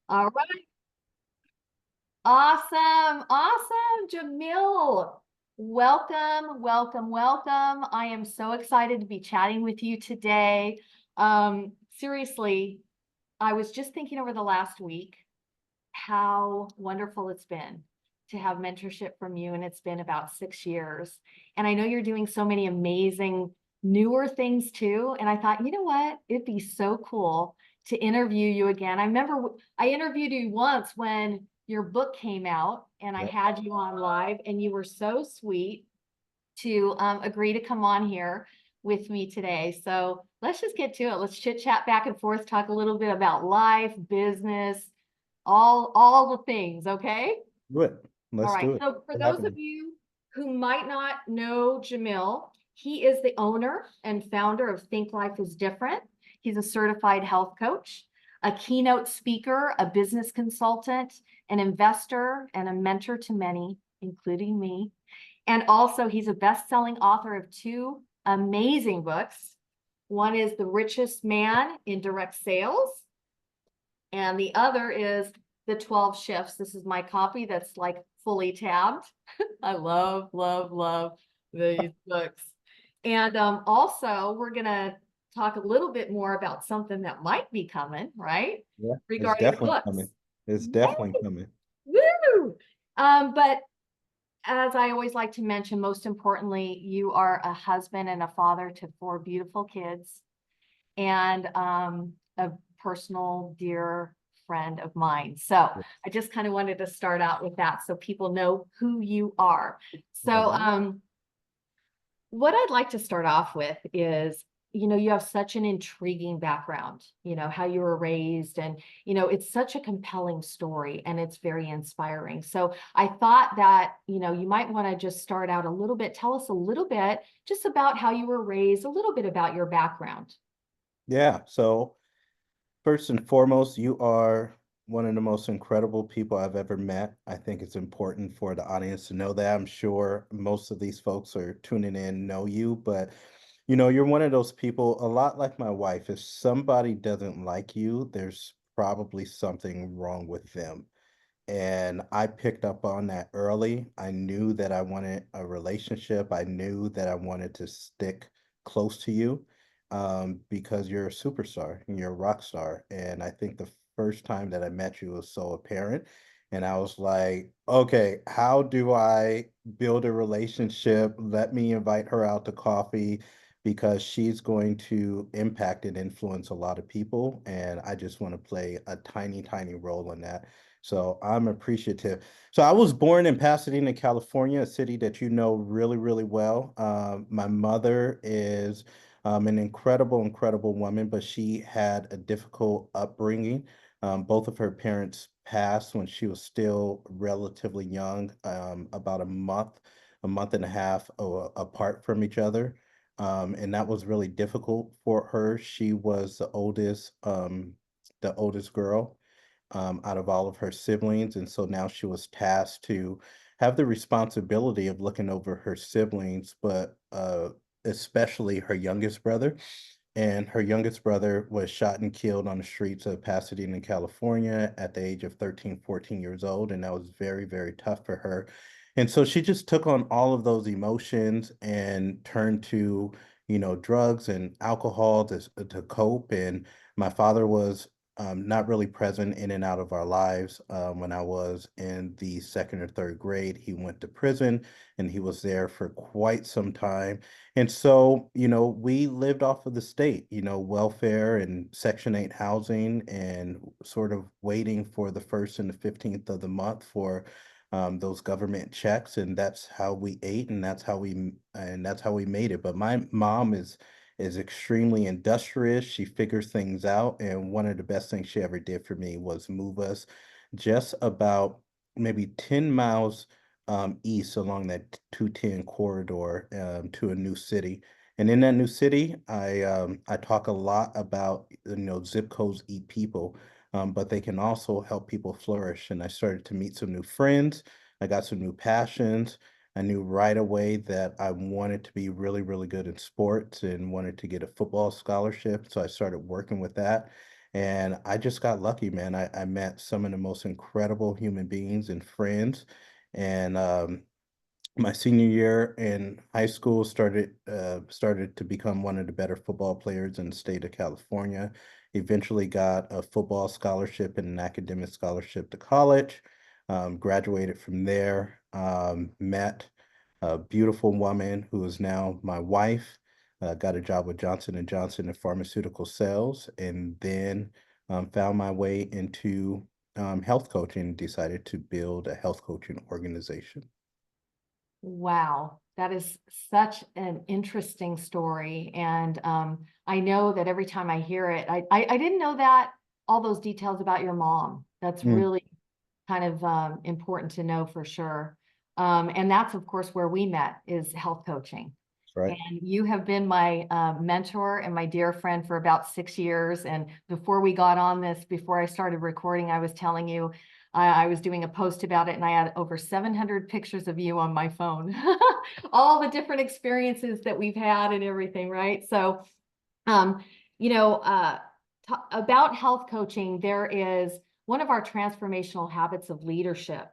All right. Awesome. Awesome. Jamil. Welcome, welcome, welcome. I am so excited to be chatting with you today. Seriously, I was just thinking over the last week how wonderful it's been to have mentorship from you, and it's been about 6 years. And I know you're doing so many amazing newer things too. And I thought, you know what? It'd be so cool to interview you again. I remember I interviewed you once when your book came out, and I Yep. had you on live, and you were so sweet to agree to come on here with me today. So let's just get to it. Let's chit chat back and forth, talk a little bit about life, business, all the things, okay? Do it. All Let's right. do it. So for For those having of me. you who might not know Jamil, he is the owner and founder of Think Life is Different. He's a certified health coach, a keynote speaker, a business consultant, an investor, and a mentor to many, including me. And also, he's a best-selling author of two amazing books. One is The Richest Man in Direct Sales, and the other is The 12 Shifts. This is my copy that's like fully tabbed. I love, love, love these books. And also, we're going to talk a little bit more about something that might be coming, right? Yeah, it's Regarding definitely books. coming. It's Yay! definitely coming. Woo! But as I always like to mention, most importantly, you are a husband and a father to four beautiful kids, and a personal dear friend of mine. So I just kind of wanted to start out with that so people know who you are. Love So it. what I'd like to start off with is, you have such an intriguing background, how you were raised, and, it's such a compelling story, and it's very inspiring. So I thought that, you might want to just start out a little bit, tell us a little bit just about how you were raised, a little bit about your background. Yeah. So first and foremost, you are one of the most incredible people I've ever met. I think it's important for the audience to know that. I'm sure most of these folks are tuning in, know you, but you're one of those people, a lot like my wife. If somebody doesn't like you, there's probably something wrong with them. And I picked up on that early. I knew that I wanted a relationship. I knew that I wanted to stick close to you because you're a superstar and you're a rock star. And I think the first time that I met you was so apparent. And I was like, okay, how do I build a relationship? Let me invite her out to coffee because she's going to impact and influence a lot of people. And I just want to play a tiny, tiny role in that. So I'm appreciative. So I was born in Pasadena, California, a city that you know really, really well. My mother is an incredible, incredible woman, but she had a difficult upbringing. Both of her parents passed when she was still relatively young, about a month and a half apart from each other. And that was really difficult for her. She was the oldest girl out of all of her siblings. And so now she was tasked to have the responsibility of looking over her siblings, but especially her youngest brother. And her youngest brother was shot and killed on the streets of Pasadena, California at the age of 13, 14 years old. And that was very, very tough for her. And so she just took on all of those emotions and turned to, drugs and alcohol to cope. And my father was not really present in and out of our lives. When I was in the second or third grade, he went to prison and he was there for quite some time. And so, we lived off of the state, welfare and Section 8 housing and sort of waiting for the first and the 15th of the month for those government checks. And that's how we ate and that's how we made it. But my mom is extremely industrious. She figures things out. And one of the best things she ever did for me was move us just about maybe 10 miles east along that 210 corridor to a new city. And in that new city, I talk a lot about, zip codes eat people, but they can also help people flourish. And I started to meet some new friends. I got some new passions. I knew right away that I wanted to be really, really good in sports and wanted to get a football scholarship. So I started working with that. And I just got lucky, man. I met some of the most incredible human beings and friends. And my senior year in high school started to become one of the better football players in the state of California. Eventually got a football scholarship and an academic scholarship to college. Graduated from there. Met a beautiful woman who is now my wife. Got a job with Johnson and Johnson in pharmaceutical sales, and then found my way into health coaching. Decided to build a health coaching organization. Wow, that is such an interesting story. And I know that every time I hear it, I didn't know that all those details about your mom. That's Mm, really kind of important to know for sure. And that's, of course, where we met is health coaching. that's right. And you have been my mentor and my dear friend for about 6 years. And before we got on this, before I started recording, I was telling you I was doing a post about it and I had over 700 pictures of you on my phone. All the different experiences that we've had and everything, right? So, um, you know, about health coaching, there is one of our transformational habits of leadership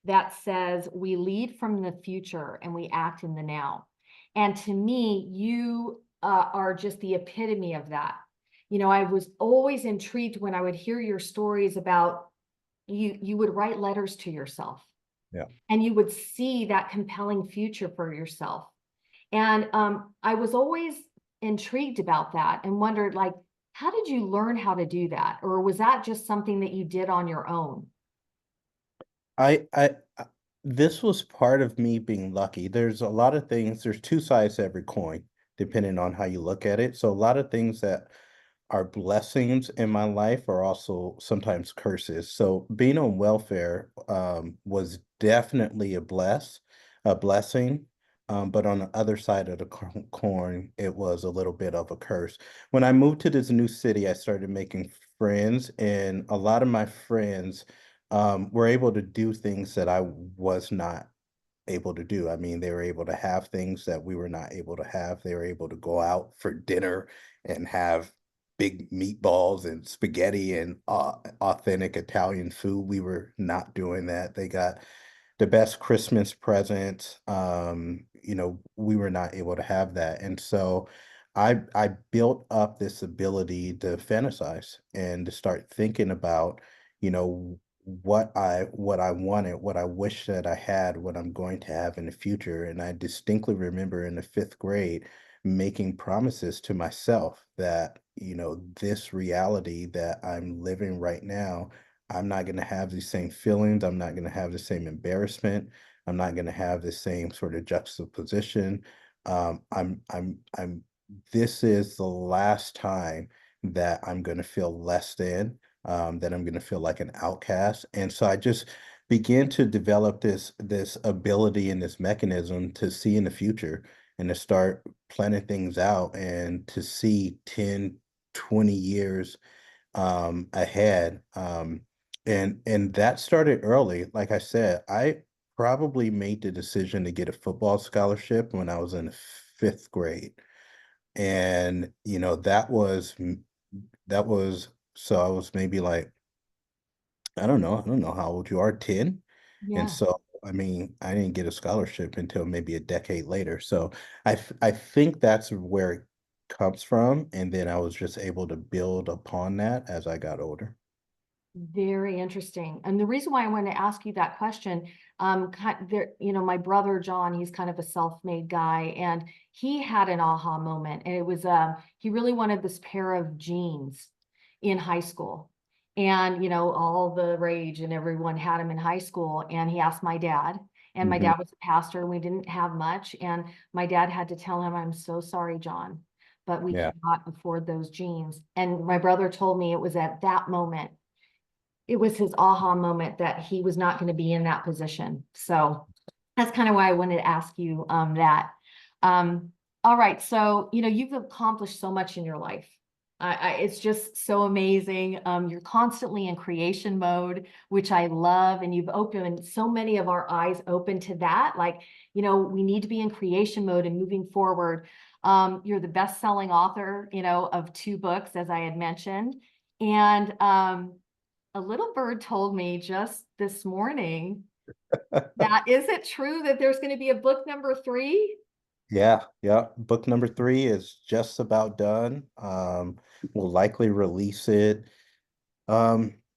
that says we lead from the future and we act in the now. And to me, you are just the epitome of that. You know, I was always intrigued when I would hear your stories about you would write letters to yourself Yeah. and you would see that compelling future for yourself. And I was always intrigued about that and wondered, like, how did you learn how to do that? Or was that just something that you did on your own? I this was part of me being lucky. There's a lot of things, there's two sides to every coin, depending on how you look at it. So a lot of things that are blessings in my life are also sometimes curses. So being on welfare was definitely a blessing. But on the other side of the coin, it was a little bit of a curse. When I moved to this new city, I started making friends, and a lot of my friends were able to do things that I was not able to do. I mean, they were able to have things that we were not able to have. They were able to go out for dinner and have big meatballs and spaghetti and authentic Italian food. We were not doing that. They got the best Christmas presents. We were not able to have that. And so I built up this ability to fantasize and to start thinking about, you know, what I wanted, what I wish that I had, what I'm going to have in the future. And I distinctly remember in the fifth grade making promises to myself that, this reality that I'm living right now, I'm not going to have these same feelings. I'm not going to have the same embarrassment. I'm not going to have the same sort of juxtaposition. I'm, this is the last time that I'm going to feel less than, that I'm going to feel like an outcast. And so I just began to develop this ability and this mechanism to see in the future and to start planning things out and to see 10, 20 years ahead. And that started early. Like I said, I probably made the decision to get a football scholarship when I was in the fifth grade. And, that was, so I was maybe like, I don't know how old you are, 10? And Yeah. so, I mean, I didn't get a scholarship until maybe a decade later. So I think that's where it comes from. And then I was just able to build upon that as I got older. Very interesting. And the reason why I wanted to ask you that question, my brother John, he's kind of a self-made guy, and he had an aha moment. And it was he really wanted this pair of jeans in high school. And all the rage and everyone had them in high school. And he asked my dad, and my Mhm. dad was a pastor, and we didn't have much. And my dad had to tell him, I'm so sorry, John, but we Yeah. cannot afford those jeans. And my brother told me it was at that moment, it was his aha moment that he was not going to be in that position. So that's kind of why I wanted to ask you that. Um, all right. So, you've accomplished so much in your life. It's just so amazing. You're constantly in creation mode, which I love. And you've opened so many of our eyes open to that. Like, we need to be in creation mode and moving forward. You're the best-selling author, of 2 books, as I had mentioned. And a little bird told me just this morning that is it true that there's going to be a book number 3? Yeah, yeah. Book number 3 is just about done. We'll likely release it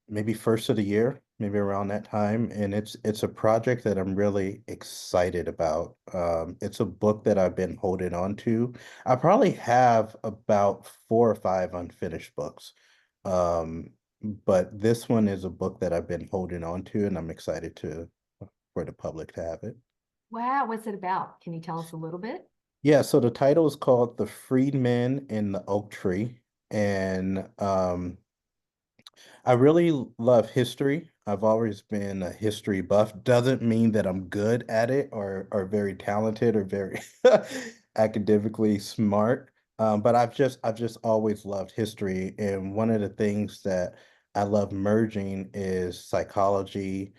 maybe first of the year, maybe around that time. And it's a project that I'm really excited about. It's a book that I've been holding on to. I probably have about 4 or 5 unfinished books. Um, but this one is a book that I've been holding on to, and I'm excited to for the public to have it. Wow, what's it about? Can you tell us a little bit? Yeah, so the title is called The Freedman in the Oak Tree. And I really love history. I've always been a history buff. Doesn't mean that I'm good at it or very talented or very academically smart. But I've just always loved history. And one of the things that I love merging is psychology,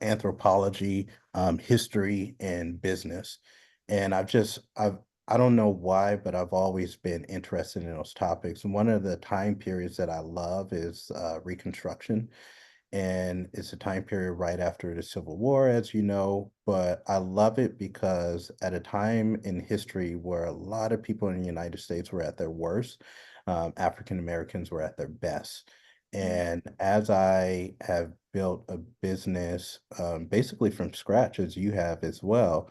anthropology, history, and business. And I don't know why, but I've always been interested in those topics. And one of the time periods that I love is Reconstruction. And it's a time period right after the Civil War, as you know. But I love it because at a time in history where a lot of people in the United States were at their worst, African Americans were at their best. And as I have built a business basically from scratch, as you have as well,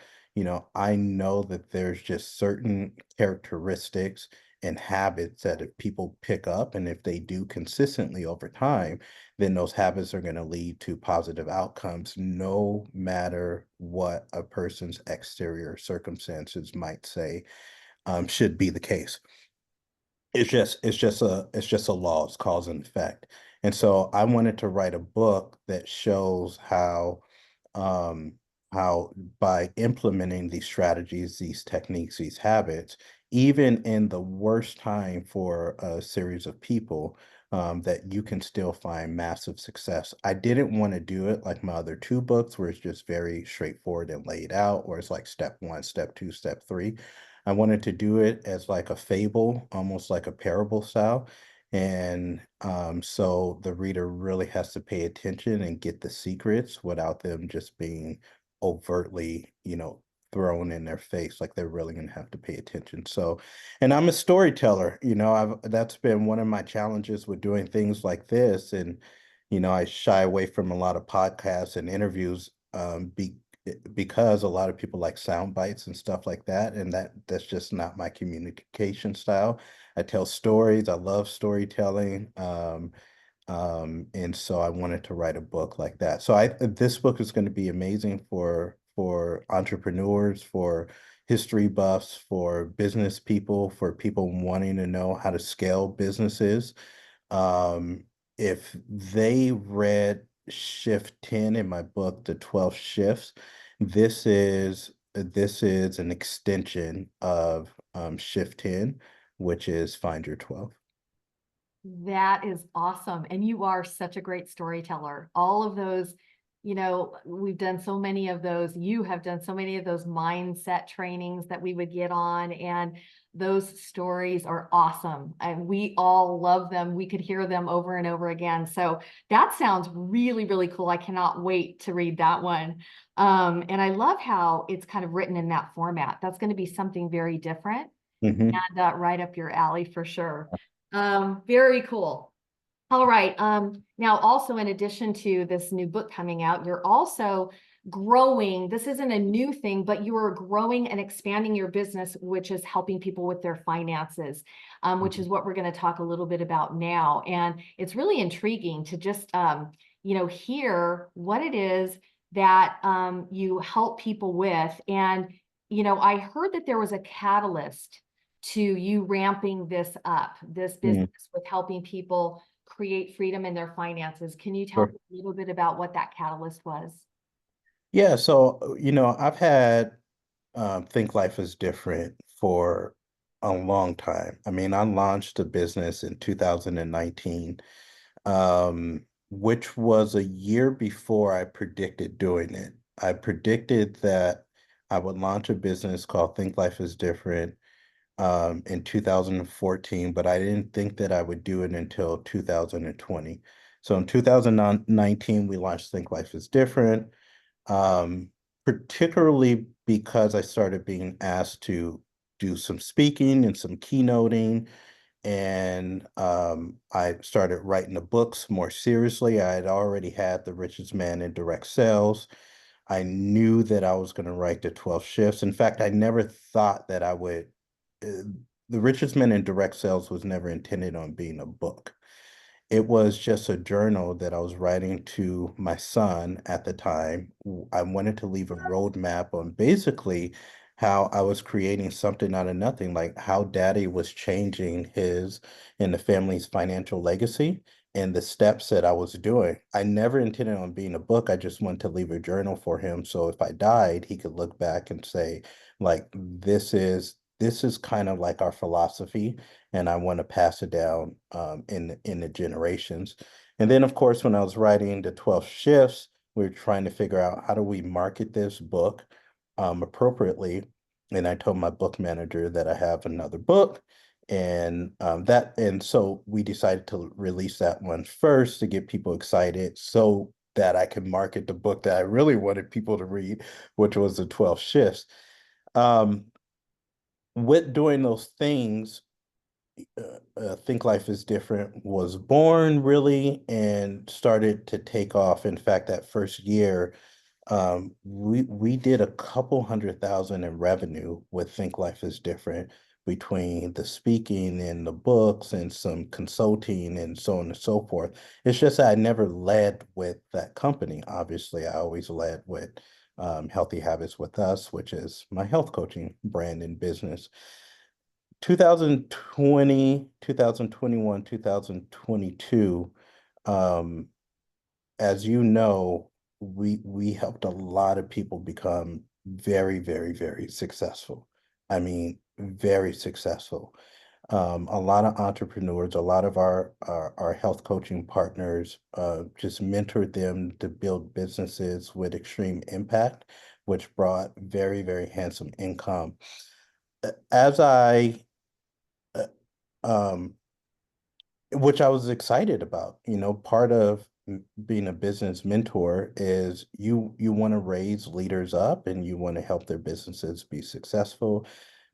I know that there's just certain characteristics and habits that if people pick up and if they do consistently over time, then those habits are going to lead to positive outcomes, no matter what a person's exterior circumstances might say should be the case. It's just a law, it's cause and effect. And so I wanted to write a book that shows um how by implementing these strategies, these techniques, these habits, even in the worst time for a series of people, that you can still find massive success. I didn't want to do it like my other 2 books where it's just very straightforward and laid out, or it's like step 1, step 2, step 3. I wanted to do it as like a fable, almost like a parable style. And so the reader really has to pay attention and get the secrets without them just being overtly, thrown in their face. Like they're really going to have to pay attention. So, and I'm a storyteller, that's been one of my challenges with doing things like this. And, I shy away from a lot of podcasts and interviews because a lot of people like sound bites and stuff like that, and that's just not my communication style. I tell stories. I love storytelling. And so I wanted to write a book like that. So this book is going to be amazing for entrepreneurs, for history buffs, for business people, for people wanting to know how to scale businesses. Um, if they read shift 10 in my book, The 12 Shifts, this is an extension of shift 10, which is find your 12. That is awesome. And you are such a great storyteller. All of those, we've done so many of those. You have done so many of those mindset trainings that we would get on, and those stories are awesome. And we all love them. We could hear them over and over again. So that sounds really, really cool. I cannot wait to read that one. And I love how it's kind of written in that format. That's going to be something very different Mhm. and right up your alley for sure. Very cool. All right. Now also in addition to this new book coming out, you're also growing. This isn't a new thing, but you are growing and expanding your business, which is helping people with their finances, which is what we're going to talk a little bit about now. And it's really intriguing to just, hear what it is that you help people with. And, I heard that there was a catalyst to you ramping this up, this business Mhm. with helping people create freedom in their finances. Can you tell Sure. me a little bit about what that catalyst was? Yeah, so I've had Think Life is Different for a long time. I mean, I launched a business in 2019, which was a year before I predicted doing it. I predicted that I would launch a business called Think Life is Different in 2014, but I didn't think that I would do it until 2020. So in 2019, we launched Think Life is Different, particularly because I started being asked to do some speaking and some keynoting, and I started writing the books more seriously. I had already had The Richest Man in Direct Sales. I knew that I was going to write the 12 shifts. In fact, I never thought that I would. uh, The Richest Man in Direct Sales was never intended on being a book. It was just a journal that I was writing to my son at the time. I wanted to leave a roadmap on basically how I was creating something out of nothing, like how daddy was changing his and the family's financial legacy and the steps that I was doing. I never intended on being a book. I just wanted to leave a journal for him. So if I died, he could look back and say, like, this is kind of like our philosophy, and I want to pass it down in the generations. And then, of course, when I was writing the 12 shifts, we were trying to figure out how do we market this book appropriately. And I told my book manager that I have another book, and so we decided to release that one first to get people excited, so that I could market the book that I really wanted people to read, which was the 12 shifts. Um, with doing those things, Think Life is Different was born really and started to take off. In fact, that first year, we did a couple 100,000 in revenue with Think Life is Different, between the speaking and the books and some consulting and so on and so forth. It's just that I never led with that company. Obviously, I always led with Healthy Habits with Us, which is my health coaching brand and business. 2020, 2021, 2022, um, as you know, we helped a lot of people become very, very, very successful. I mean, very successful. A lot of entrepreneurs, a lot of our health coaching partners, just mentored them to build businesses with extreme impact, which brought very, very handsome income. As I uh, um, which I was excited about. Part of being a business mentor is you want to raise leaders up and you want to help their businesses be successful.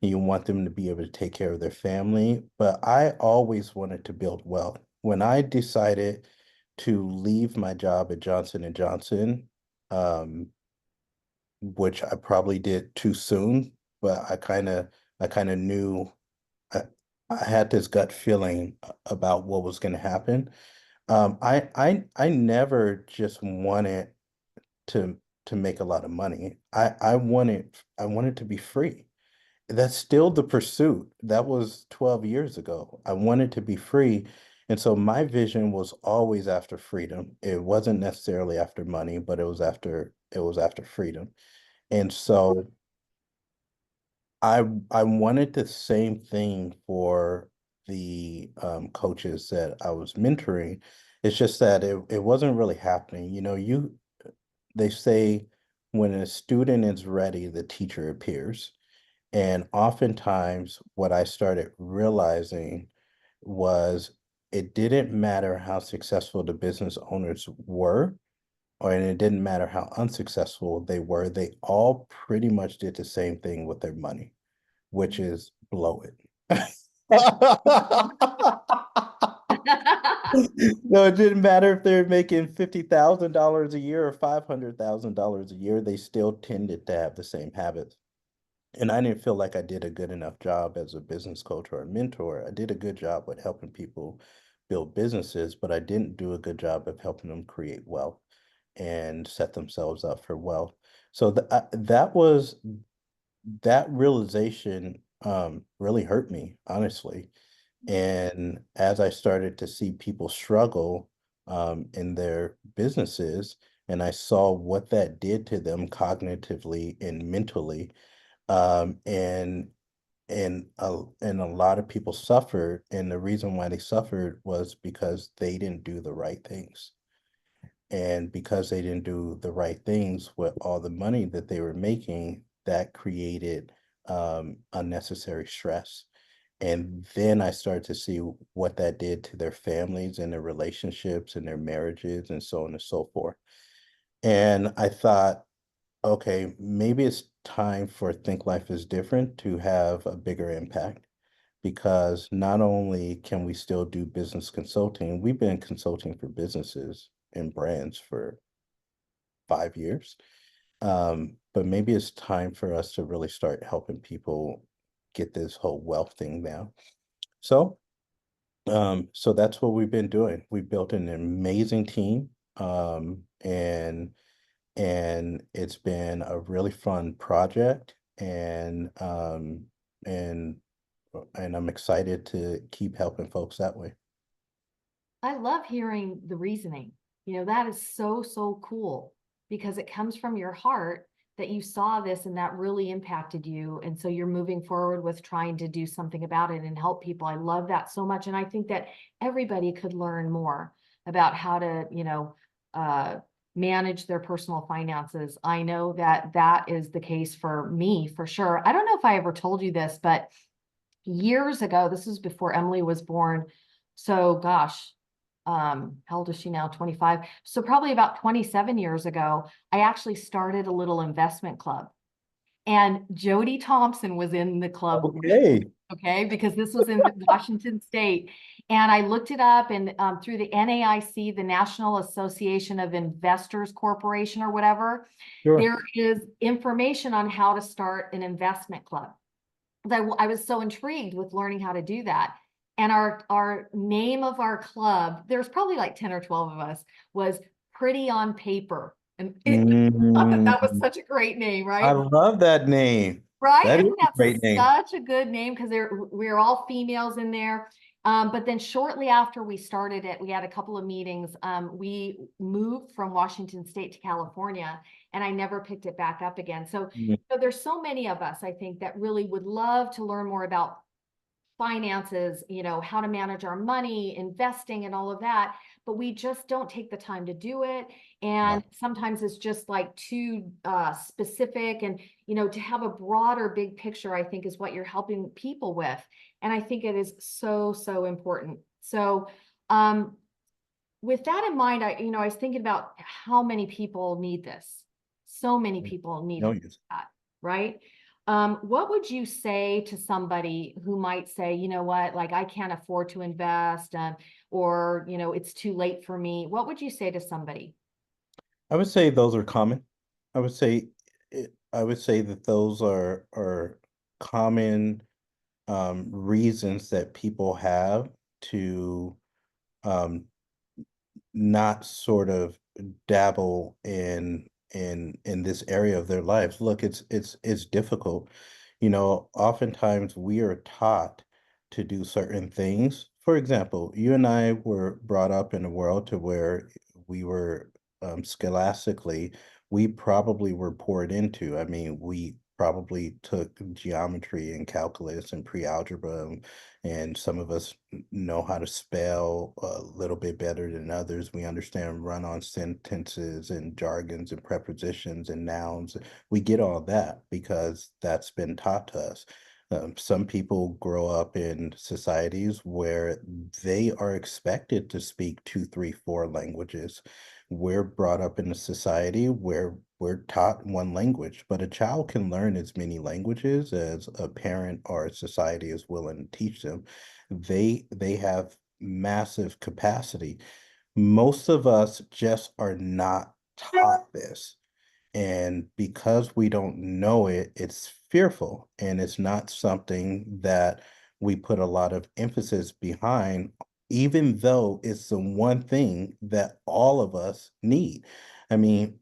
And you want them to be able to take care of their family. But I always wanted to build wealth. When I decided to leave my job at Johnson and Johnson, um, which I probably did too soon, but I kind of knew. I, I had this gut feeling about what was going to happen. I never just wanted to to make a lot of money. I wanted to be free. That's still the pursuit. That was 12 years ago. I wanted to be free. And so my vision was always after freedom. It wasn't necessarily after money, but it was after freedom. And so I wanted the same thing for the coaches that I was mentoring. It's just that it wasn't really happening. They say when a student is ready, the teacher appears. And oftentimes what I started realizing was it didn't matter how successful the business owners were, and it didn't matter how unsuccessful they were, they all pretty much did the same thing with their money, which is blow it. No, it didn't matter if they're making $50,000 a year or $500,000 a year, they still tended to have the same habits. And I didn't feel like I did a good enough job as a business coach or a mentor. I did a good job with helping people build businesses, but I didn't do a good job of helping them create wealth and set themselves up for wealth. So that realization really hurt me, honestly. And as I started to see people struggle in their businesses, and I saw what that did to them cognitively and mentally, and and a lot of people suffered, and the reason why they suffered was because they didn't do the right things. And because they didn't do the right things with all the money that they were making, that created unnecessary stress. And then I started to see what that did to their families and their relationships and their marriages and so on and so forth. And I thought, okay, maybe it's time for Think Life is Different to have a bigger impact, because not only can we still do business consulting, we've been consulting for businesses and brands for 5 years. But maybe it's time for us to really start helping people get this whole wealth thing down. So, so that's what we've been doing. We've built an amazing team, and it's been a really fun project, and and I'm excited to keep helping folks that way. I love hearing the reasoning. That is so, so cool because it comes from your heart that you saw this and that really impacted you. And so you're moving forward with trying to do something about it and help people. I love that so much. And I think that everybody could learn more about how to, manage their personal finances. I know that that is the case for me, for sure. I don't know if I ever told you this, but years ago, this was before Emily was born. So gosh, how old is she now? 25. So probably about 27 years ago, I actually started a little investment club. And Jody Thompson was in the club with me, Okay. okay, because this was in Washington State. And I looked it up, and through the NAIC, the National Association of Investors Corporation or whatever, Sure. there is information on how to start an investment club. I was so intrigued with learning how to do that. And our name of our club, there's probably like 10 or 12 of us, was Pretty on Paper. And I thought that was Mm, such a great name, I right? love that name. Right? That is Isn't a that great name. such a good name? Because we're all females in there. But then shortly after we started it, we had a couple of meetings. We moved from Washington State to California, and I never picked it back up again. Mm, So there's so many of us, I think, that really would love to learn more about finances, how to manage our money, investing, and all of that. But we just don't take the time to do it. And no. sometimes it's just like too specific. And, to have a broader, big picture, I think is what you're helping people with. And I think it is so, so important. So, with that in mind, I was thinking about how many people need this. So many people need Millions. that, right? What would you say to somebody who might say, you know what, like I can't afford to invest, or, it's too late for me? What would you say to somebody? I would say those are common. I would say that those are common reasons that people have to um not sort of dabble in this area of their lives. Look, it's difficult. Oftentimes we are taught to do certain things. For example, you and I were brought up in a world to where we were scholastically, we probably were poured into. I mean, we probably took geometry and calculus and pre-algebra, and some of us know how to spell a little bit better than others. We understand run-on sentences and jargons and prepositions and nouns. We get all that because that's been taught to us. Some people grow up in societies where they are expected to speak two, three, four languages. We're brought up in a society where we're taught one language, but a child can learn as many languages as a parent or a society is willing to teach them. They have massive capacity. Most of us just are not taught this. And because we don't know it, it's fearful, and it's not something that we put a lot of emphasis behind, even though it's the one thing that all of us need. I mean,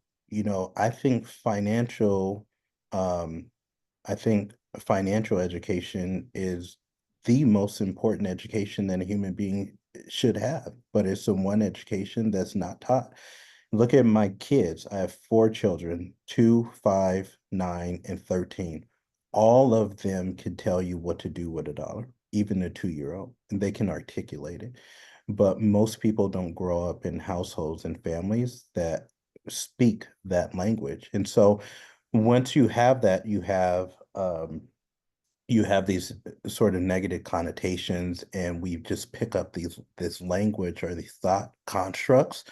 um, I think financial education is the most important education that a human being should have, but it's the one education that's not taught. Look at my kids. I have four children, 2, 5, 9, and 13. All of them can tell you what to do with a dollar, even a 2-year-old, and they can articulate it. But most people don't grow up in households and families that speak that language. And so once you have that, you have you have these sort of negative connotations, and we just pick up this language or these thought constructs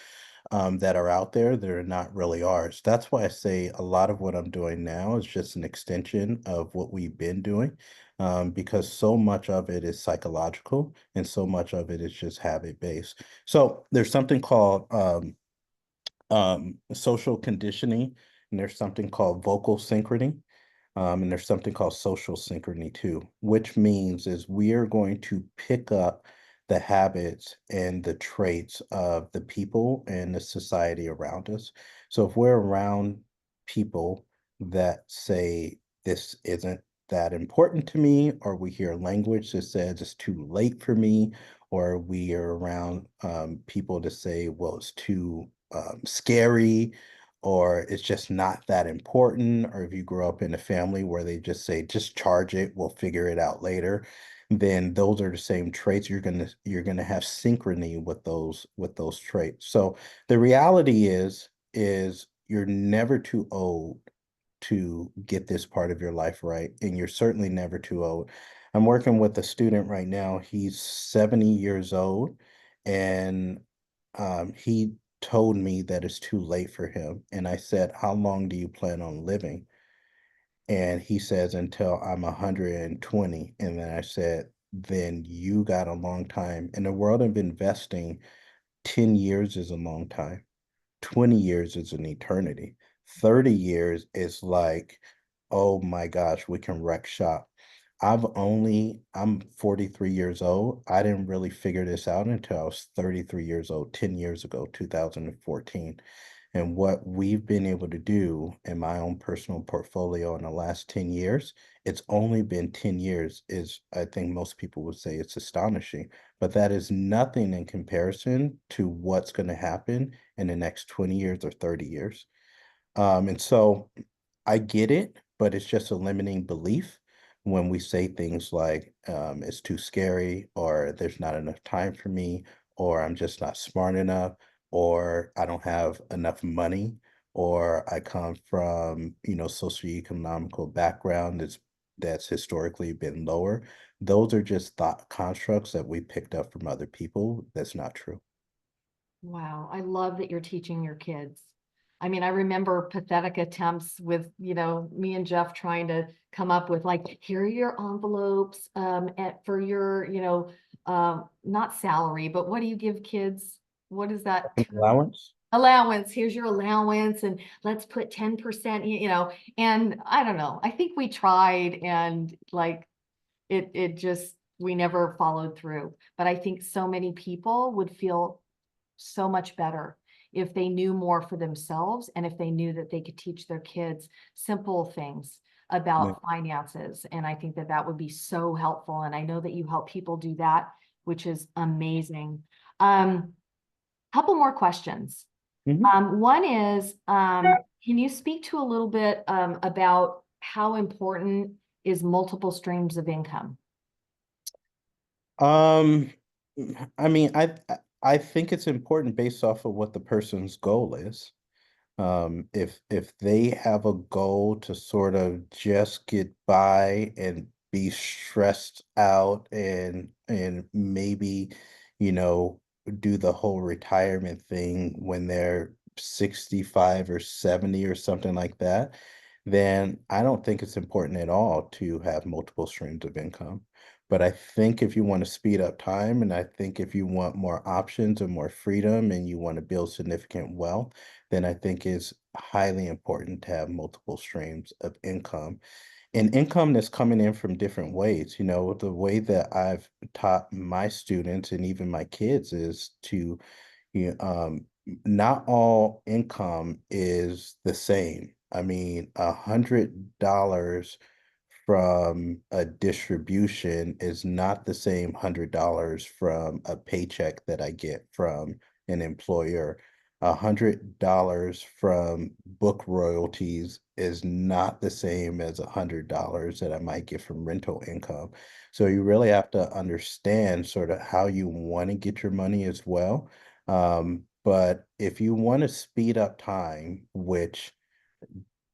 that are out there that are not really ours. That's why I say a lot of what I'm doing now is just an extension of what we've been doing, because so much of it is psychological and so much of it is just habit based. So there's something called social conditioning, and there's something called vocal synchrony. And there's something called social synchrony too, which means is we are going to pick up the habits and the traits of the people and the society around us. So if we're around people that say this isn't that important to me, or we hear language that says it's too late for me, or we are around people to say, well, it's too scary, or it's just not that important, or if you grow up in a family where they just say, just charge it, we'll figure it out later, then those are the same traits. You're gonna have synchrony with those traits. So the reality is you're never too old to get this part of your life right, and you're certainly never too old. I'm working with a student right now. He's 70 years old, and he told me that it's too late for him. And I said, how long do you plan on living? And he says, until I'm 120. And then I said, then you got a long time. In the world of investing, 10 years is a long time. 20 years is an eternity. 30 years is like, oh my gosh, we can wreck shop. I'm 43 years old. I didn't really figure this out until I was 33 years old, 10 years ago, 2014. And what we've been able to do in my own personal portfolio in the last 10 years, it's only been 10 years, is I think most people would say it's astonishing, but that is nothing in comparison to what's going to happen in the next 20 years or 30 years. And so I get it, but it's just a limiting belief when we say things like, it's too scary, or there's not enough time for me, or I'm just not smart enough, or I don't have enough money, or I come from, socioeconomical background that's historically been lower. Those are just thought constructs that we picked up from other people. That's not true. Wow, I love that you're teaching your kids. I mean, I remember pathetic attempts with, me and Jeff trying to come up with like, here are your envelopes for your, not salary, but what do you give kids? What is that term? Allowance? Allowance. Here's your allowance, and let's put 10%, and I don't know. I think we tried, and like it just, we never followed through. But I think so many people would feel so much better if they knew more for themselves, and if they knew that they could teach their kids simple things Yeah. about finances. And I think that that would be so helpful. And I know that you help people do that, which is amazing. Couple more questions. Mhm. One is, can you speak to a little bit about how important is multiple streams of income? Um, I mean, I think it's important based off of what the person's goal is. If they have a goal to sort of just get by and be stressed out, and maybe, you know, do the whole retirement thing when they're 65 or 70 or something like that, then I don't think it's important at all to have multiple streams of income. But I think if you want to speed up time, and I think if you want more options and more freedom, and you want to build significant wealth, then I think it's highly important to have multiple streams of income, and income that's coming in from different ways. The way that I've taught my students and even my kids is to, not all income is the same. I mean, $100 from a distribution is not the same $100 from a paycheck that I get from an employer. $100 from book royalties is not the same as $100 that I might get from rental income. So you really have to understand sort of how you want to get your money as well. But if you want to speed up time, which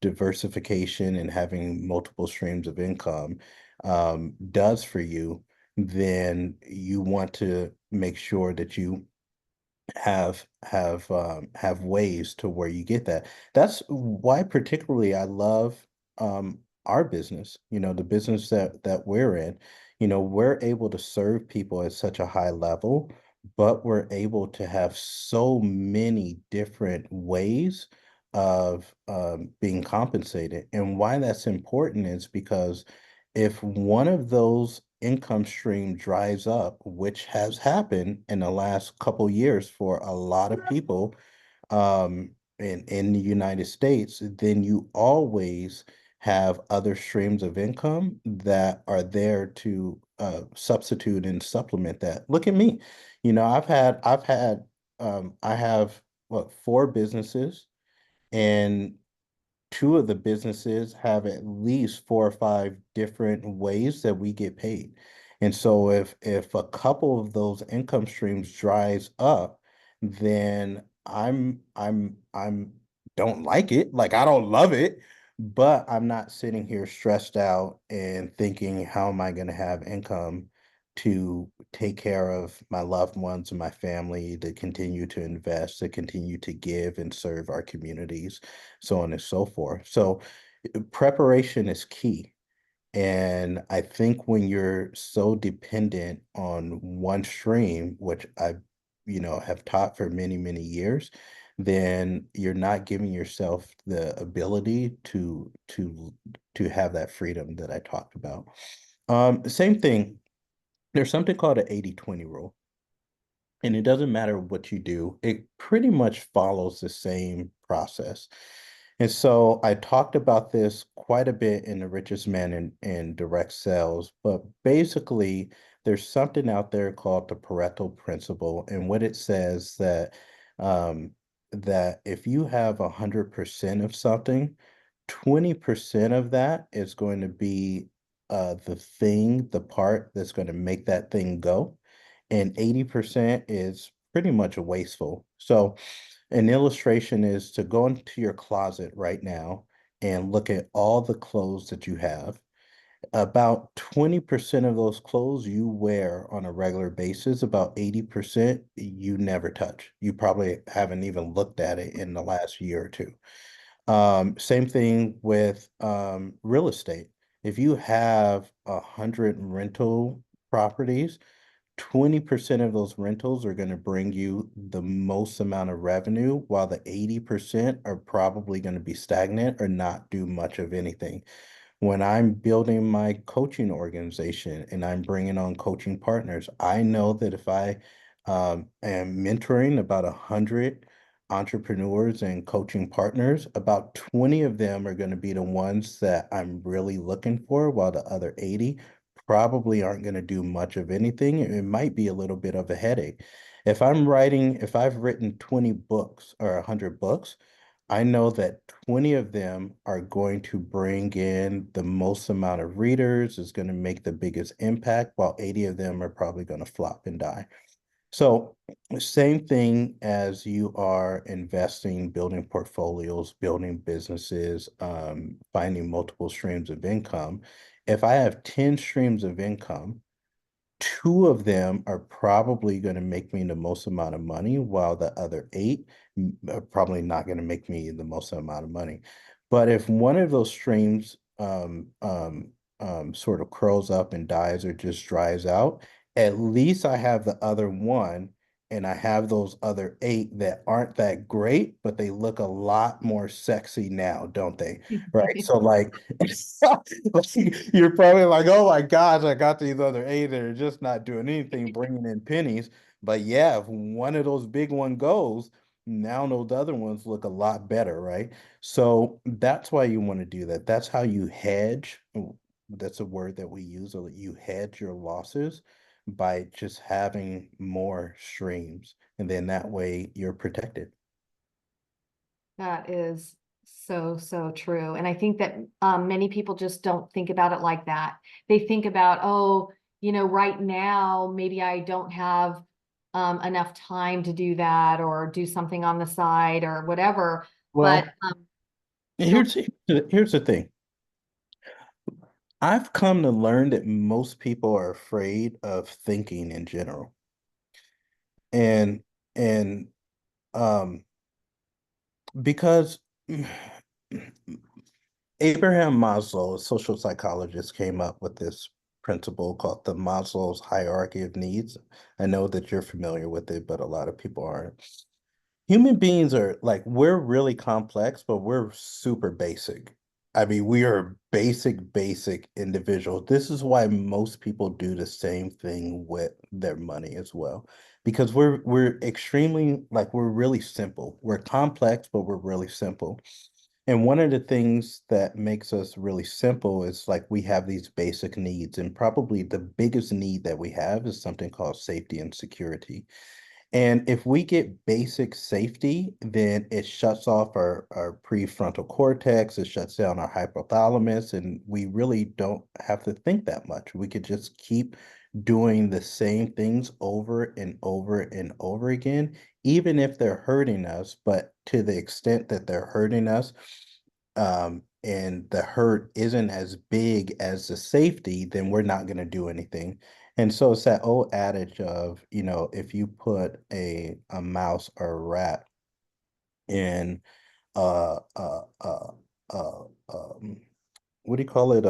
diversification and having multiple streams of income, does for you, then you want to make sure that you have ways to where you get that. That's why particularly I love our business, the business that we're in. We're able to serve people at such a high level, but we're able to have so many different ways of being compensated. And why that's important is because if one of those income stream dries up, which has happened in the last couple years for a lot of people in the United States, then you always have other streams of income that are there to substitute and supplement that. Look at me. I have what, four businesses, and two of the businesses have at least four or five different ways that we get paid. And so if a couple of those income streams dries up, then I'm don't like it. Like, I don't love it, but I'm not sitting here stressed out and thinking, how am I going to have income to take care of my loved ones and my family, to continue to invest, to continue to give and serve our communities, so on and so forth. So preparation is key. And I think when you're so dependent on one stream, which I, have taught for many, many years, then you're not giving yourself the ability to have that freedom that I talked about. Same thing. There's something called an 80-20 rule. And it doesn't matter what you do, it pretty much follows the same process. And so I talked about this quite a bit in The Richest Man in Direct Sales, but basically there's something out there called the Pareto principle. And what it says um, that if you have 100% of something, 20% of that is going to be the part that's going to make that thing go, and 80% is pretty much wasteful. So an illustration is to go into your closet right now and look at all the clothes that you have. About 20% of those clothes you wear on a regular basis, about 80% you never touch. You probably haven't even looked at it in the last year or two. Same thing with real estate. If you have 100 rental properties, 20% of those rentals are going to bring you the most amount of revenue, while the 80% are probably going to be stagnant or not do much of anything. When I'm building my coaching organization and I'm bringing on coaching partners, I know that if I am mentoring about 100 entrepreneurs and coaching partners, about 20 of them are going to be the ones that I'm really looking for, while the other 80 probably aren't going to do much of anything. It might be a little bit of a headache. If I've written 20 books or 100 books, I know that 20 of them are going to bring in the most amount of readers, is going to make the biggest impact, while 80 of them are probably going to flop and die. So, same thing as you are investing, building portfolios, building businesses, finding multiple streams of income. If I have 10 streams of income, two of them are probably going to make me the most amount of money, while the other eight are probably not going to make me the most amount of money. But if one of those streams sort of curls up and dies or just dries out, at least I have the other one, and I have those other eight that aren't that great, but they look a lot more sexy now, don't they? Right. So like, you're probably like, oh my gosh, I got these other eight that are just not doing anything, bringing in pennies. But yeah, if one of those big one goes, now those other ones look a lot better, right? So that's why you want to do that. That's how you hedge. That's a word that we use. You hedge your losses by just having more streams. And then that way you're protected. That is so, so true. And I think that many people just don't think about it like that. They think about, oh, right now, maybe I don't have enough time to do that or do something on the side or whatever. But Well, go. here's the thing. I've come to learn that most people are afraid of thinking in general. And and um because Abraham Maslow, a social psychologist, came up with this principle called the Maslow's hierarchy of needs. I know that you're familiar with it, but a lot of people aren't. Human beings are like, we're really complex, but we're super basic. I mean, we are basic individuals. This is why most people do the same thing with their money as well. Because we're extremely like we're really simple. We're complex, but we're really simple. And one of the things that makes us really simple is like we have these basic needs, and probably the biggest need that we have is something called safety and security. And if we get basic safety, then it shuts off our prefrontal cortex, it shuts down our hypothalamus, and we really don't have to think that much. We could just keep doing the same things over and over and over again, even if they're hurting us, but to the extent that they're hurting us, and the hurt isn't as big as the safety, then we're not going to do anything. And so it's that old adage of, if you put a mouse or a rat in uh uh uh uh what do you call it?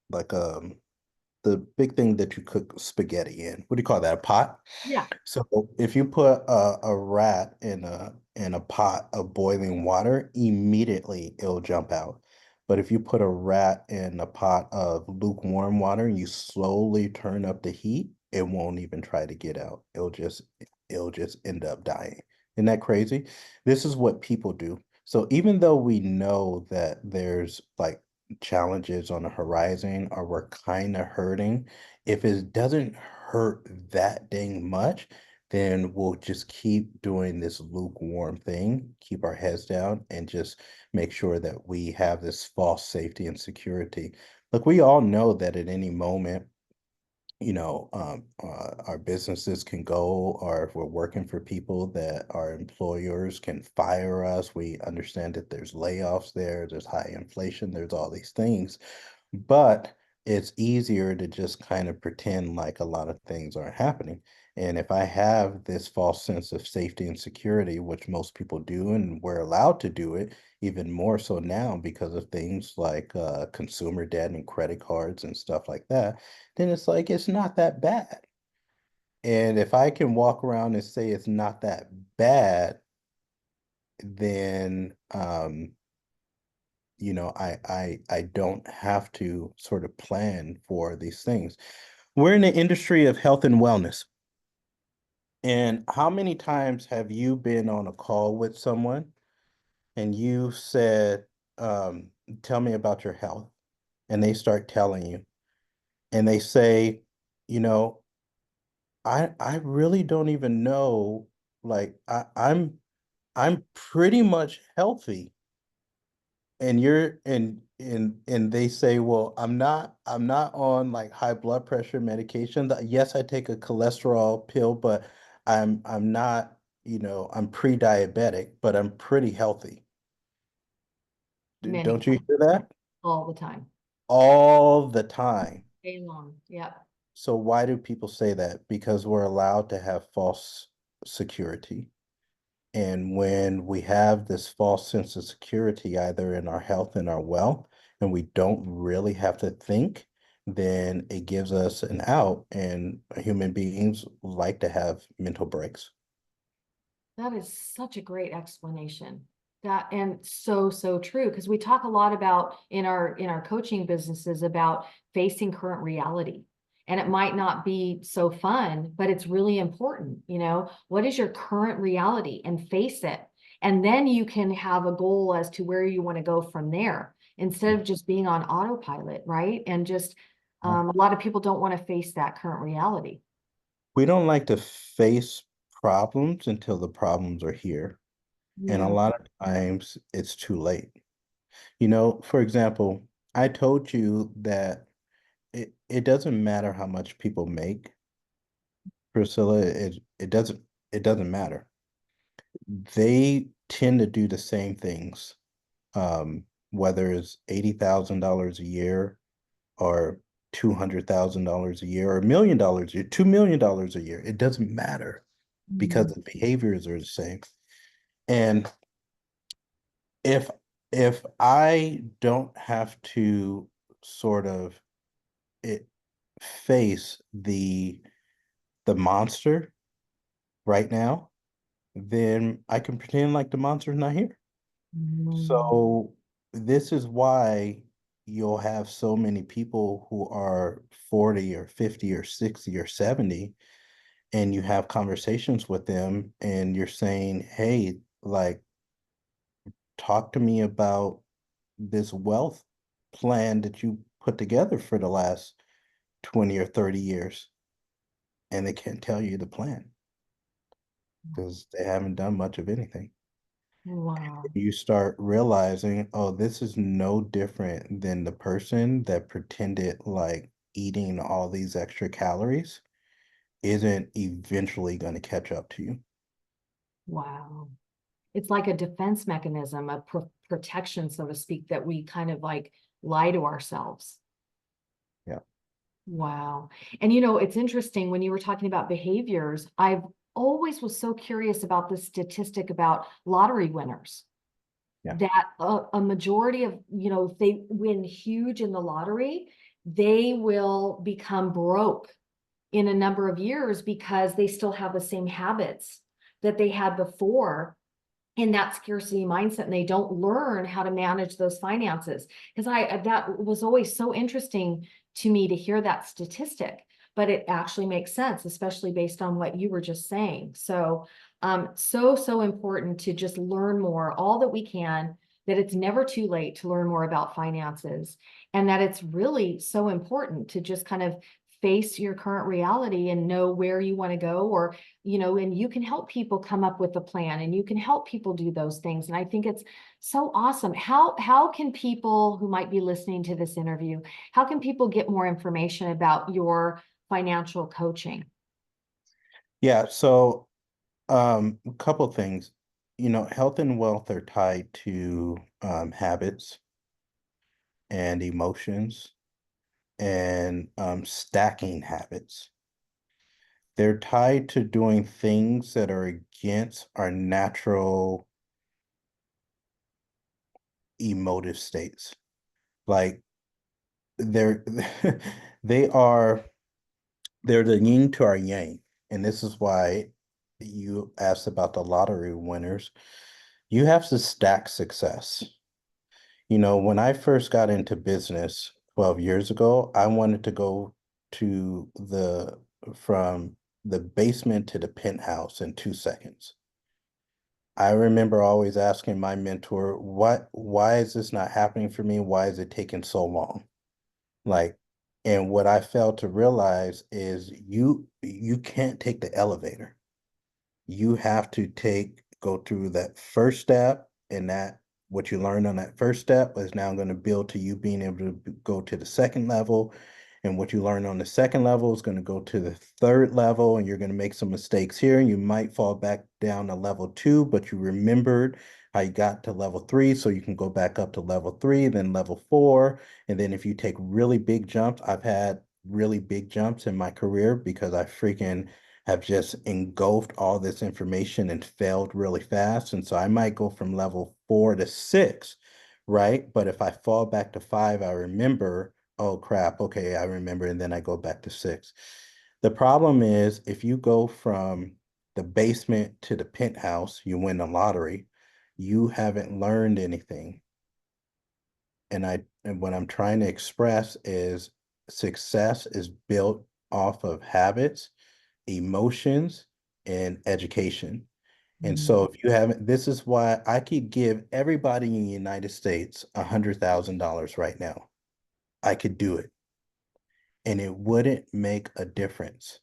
Like the big thing that you cook spaghetti in. What do you call that? A pot? Yeah. So if you put a rat in a pot of boiling water, immediately it'll jump out. But if you put a rat in a pot of lukewarm water and you slowly turn up the heat, it won't even try to get out. It'll just end up dying. Isn't that crazy? This is what people do. So even though we know that there's like challenges on the horizon or we're kind of hurting, if it doesn't hurt that dang much, then we'll just keep doing this lukewarm thing, keep our heads down, and just make sure that we have this false safety and security. Look, we all know that at any moment, our businesses can go, or if we're working for people that our employers can fire us. We understand that there's layoffs there's high inflation, there's all these things. But it's easier to just kind of pretend like a lot of things aren't happening. And if I have this false sense of safety and security, which most people do, and we're allowed to do it, even more so now because of things like consumer debt and credit cards and stuff like that, then it's like it's not that bad. And if I can walk around and say it's not that bad, then I don't have to sort of plan for these things. We're in the industry of health and wellness. And how many times have you been on a call with someone and you said, tell me about your health? And they start telling you, and they say, you know, I really don't even know, like I'm pretty much healthy. And and they say, well, I'm not on like high blood pressure medication. Yes, I take a cholesterol pill, but I'm not, I'm pre-diabetic, but I'm pretty healthy. Many Don't you times, hear that? all the time, All the time. day long. Yep. So why do people say that? Because we're allowed to have false security. And when we have this false sense of security, either in our health and our wealth, and we don't really have to think, then it gives us an out. And human beings like to have mental breaks. That is such a great explanation. That and so so true because we talk a lot about in our coaching businesses about facing current reality. And it might not be so fun, but it's really important, What is your current reality and face it. And then you can have a goal as to where you want to go from there instead of just being on autopilot, right? And just a lot of people don't want to face that current reality. We don't like to face problems until the problems are here. And a Mm, lot of times it's too late. For example, I told you that it doesn't matter how much people make, Priscilla, it doesn't matter. They tend to do the same things. Whether it's $80,000 a year or $200,000 a year or $1 million a year, $2 million a year. It doesn't matter because the behaviors are the same. And if I don't have to sort of it face the monster right now, then I can pretend like the monster's not here. Mm. So this is why you'll have so many people who are 40 or 50 or 60 or 70, and you have conversations with them and you're saying, hey, like, talk to me about this wealth plan that you put together for the last 20 or 30 years. And they can't tell you the plan because they haven't done much of anything. Wow. You start realizing, oh, this is no different than the person that pretended like eating all these extra calories isn't eventually going to catch up to you. Wow. It's like a defense mechanism, a protection, so to speak, that we kind of like lie to ourselves. Yeah. Wow. And you know, it's interesting when you were talking about behaviors, I've always was so curious about this statistic about lottery winners. Yeah. That a majority of, you know, if they win huge in the lottery, they will become broke in a number of years because they still have the same habits that they had before in that scarcity mindset, and they don't learn how to manage those finances. Because that was always so interesting to me to hear that statistic, but it actually makes sense, especially based on what you were just saying. So so important to just learn more, all that we can, that it's never too late to learn more about finances, and that it's really so important to just kind of face your current reality and know where you want to go, or you know, and you can help people come up with a plan, and you can help people do those things. And I think it's so awesome. How can people who might be listening to this interview, how can people get more information about your financial coaching? Yeah. So, a couple things. Health and wealth are tied to habits and emotions and stacking habits. They're tied to doing things that are against our natural emotive states. Like they're they are they're the yin to our yang. And this is why you asked about the lottery winners. You have to stack success. When I first got into business 12 years ago, I wanted to go to from the basement to the penthouse in 2 seconds. I remember always asking my mentor, why is this not happening for me? Why is it taking so long? Like, and what I failed to realize is you can't take the elevator. You have to go through that first step, and that what you learned on that first step is now going to build to you being able to go to the second level. And what you learn on the second level is going to go to the third level, and you're going to make some mistakes here, and you might fall back down to level 2, but you remembered how you got to level 3, so you can go back up to level 3, then level 4. And then if you take really big jumps, I've had really big jumps in my career because I freaking have just engulfed all this information and failed really fast. And so I might go from level 4 to 6, right? But if I fall back to 5, I remember, oh crap, okay, I remember, and then I go back to 6. The problem is if you go from the basement to the penthouse, you win the lottery, you haven't learned anything. And what I'm trying to express is success is built off of habits, emotions, and education. And so Mm. if you haven't, this is why I could give everybody in the United States $100,000 right now. I could do it, and it wouldn't make a difference.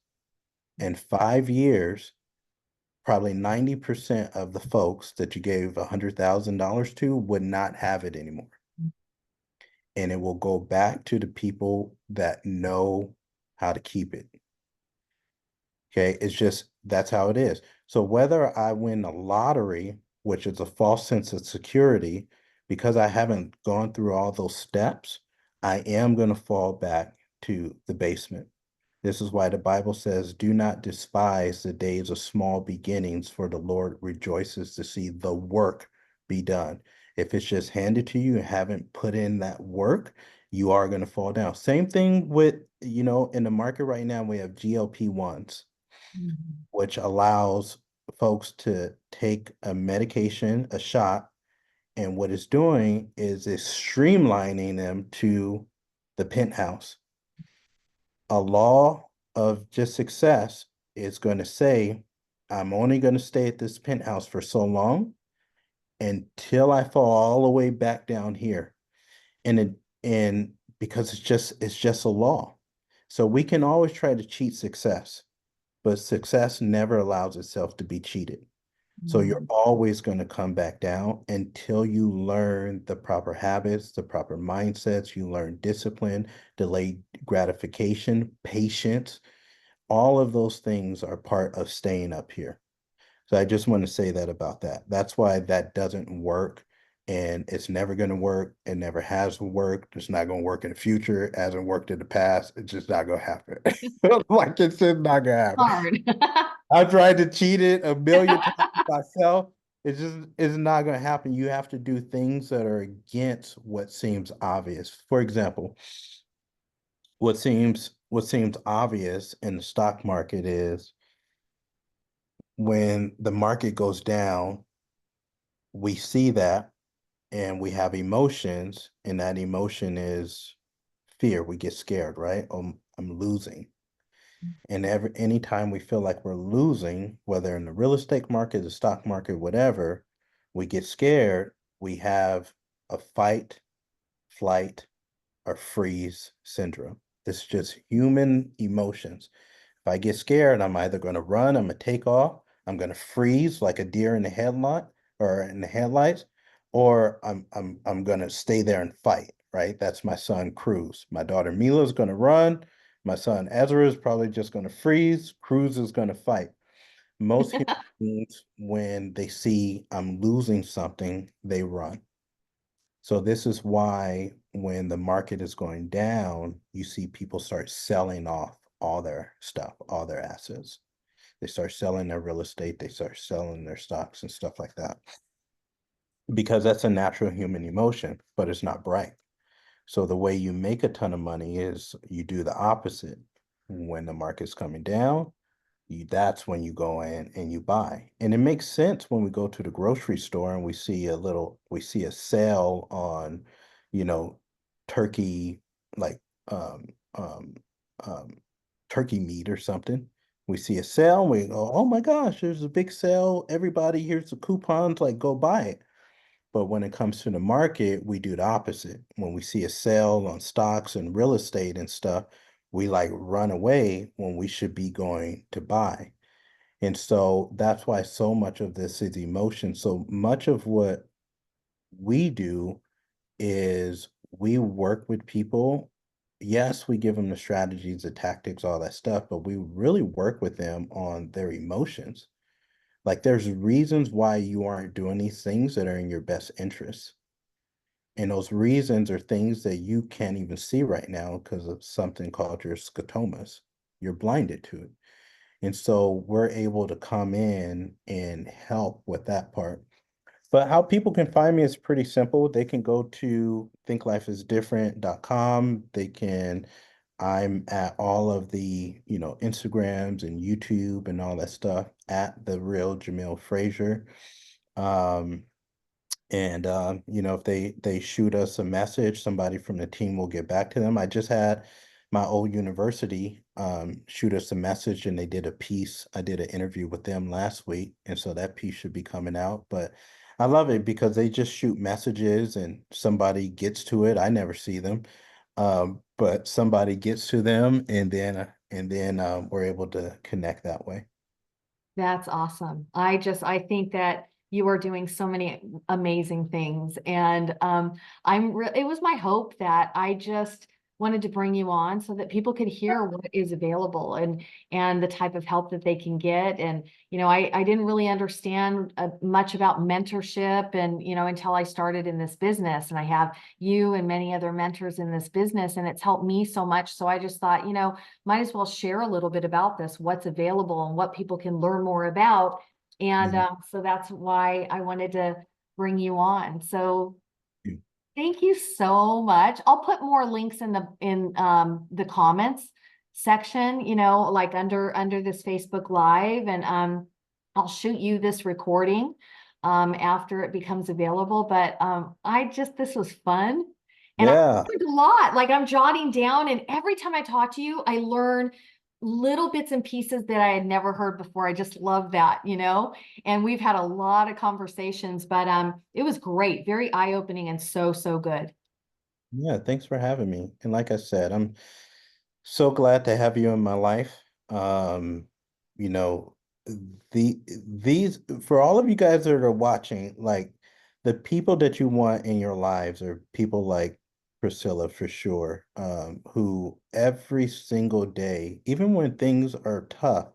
In 5 years, probably 90% of the folks that you gave $100,000 to would not have it anymore. And it will go back to the people that know how to keep it. Okay, it's just that's how it is. So whether I win the lottery, which is a false sense of security, because I haven't gone through all those steps, I am going to fall back to the basement. This is why the Bible says, do not despise the days of small beginnings, for the Lord rejoices to see the work be done. If it's just handed to you and haven't put in that work, you are going to fall down. Same thing with, in the market right now, we have GLP-1s, Mhm. which allows folks to take a medication, a shot, and what it's doing is it's streamlining them to the penthouse. A law of just success is going to say, I'm only going to stay at this penthouse for so long until I fall all the way back down here. And because it's just a law. So we can always try to cheat success, but success never allows itself to be cheated. So you're Mhm. always going to come back down until you learn the proper habits, the proper mindsets, you learn discipline, delayed gratification, patience. All of those things are part of staying up here. So I just want to say that about that. That's why that doesn't work. And it's never going to work. It never has worked. It's not going to work in the future. It hasn't worked in the past. It's just not going to happen. Like it's just not going to happen. Hard. I've tried to cheat it a million times myself. It's not going to happen. You have to do things that are against what seems obvious. For example, what seems obvious in the stock market is when the market goes down, we see that and we have emotions, and that emotion is fear. We get scared, right? I'm losing. And anytime we feel like we're losing, whether in the real estate market, the stock market, whatever, we get scared, we have a fight, flight, or freeze syndrome. This is just human emotions. If I get scared, I'm either going to run, I'm going to take off, I'm going to freeze like a deer in the headlight or in the headlights, or I'm going to stay there and fight, right? That's my son Cruz. My daughter Mila is going to run. My son Ezra is probably just going to freeze. Cruz is going to fight. Most human beings, when they see I'm losing something, they run. So this is why when the market is going down, you see people start selling off all their stuff, all their assets. They start selling their real estate, they start selling their stocks and stuff like that. Because that's a natural human emotion, but it's not bright. So the way you make a ton of money is you do the opposite. When the market's coming down, that's when you go in and you buy. And it makes sense when we go to the grocery store and we see a sale on, you know, turkey, like um um um turkey meat or something. We see a sale and we go, oh my gosh, there's a big sale. Everybody, here's the coupons, like go buy it. But when it comes to the market, we do the opposite. When we see a sale on stocks and real estate and stuff, we like run away when we should be going to buy. And so that's why so much of this is emotion. So much of what we do is we work with people. Yes, we give them the strategies, the tactics, all that stuff, but we really work with them on their emotions. Like there's reasons why you aren't doing these things that are in your best interest. And those reasons are things that you can't even see right now because of something called your scotomas. You're blinded to it. And so we're able to come in and help with that part. But how people can find me is pretty simple. They can go to thinklifeisdifferent.com. I'm at all of the, Instagrams and YouTube and all that stuff at the real Jamil Frazier. Um, and if they shoot us a message, somebody from the team will get back to them. I just had my old university shoot us a message and they did a piece. I did an interview with them last week, and so that piece should be coming out. But I love it because they just shoot messages and somebody gets to it. I never see them. But somebody gets to them and then we're able to connect that way. That's awesome. I think that you are doing so many amazing things. And it was my hope that I just wanted to bring you on so that people could hear what is available and the type of help that they can get. And, I didn't really understand much about mentorship and, until I started in this business, and I have you and many other mentors in this business, and it's helped me so much. So I just thought, might as well share a little bit about this, what's available and what people can learn more about. And Yeah. so that's why I wanted to bring you on. So Yeah. thank you so much. I'll put more links in the comments section, like under this Facebook Live, and I'll shoot you this recording after it becomes available. But this was fun. And I Yeah. learned a lot. Like, I'm jotting down, and every time I talk to you, I learn little bits and pieces that I had never heard before. I just love that, and we've had a lot of conversations, but it was great, very eye-opening, and so good. Yeah, thanks for having me. And like I said, I'm so glad to have you in my life. You know, these for all of you guys that are watching, like the people that you want in your lives are people like Priscilla for sure, who every single day, even when things are tough,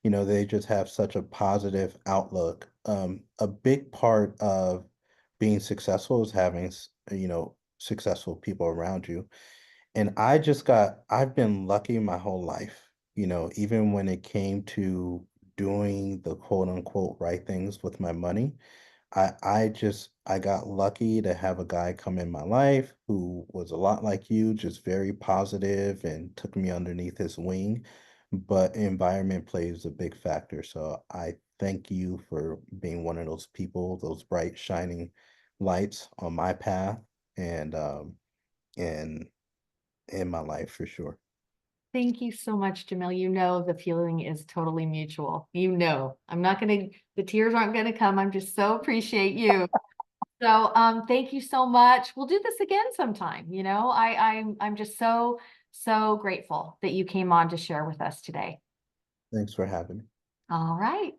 they just have such a positive outlook. A big part of being successful is having, successful people around you. And I've been lucky my whole life, even when it came to doing the quote unquote right things with my money. I got lucky to have a guy come in my life who was a lot like you, just very positive and took me underneath his wing. But environment plays a big factor. So I thank you for being one of those people, those bright, shining lights on my path and in my life for sure. Thank you so much, Jamil. The feeling is totally mutual. I'm not the tears aren't gonna come. I'm just so appreciate you. So thank you so much. We'll do this again sometime. I'm just so grateful that you came on to share with us today. Thanks for having me. All right.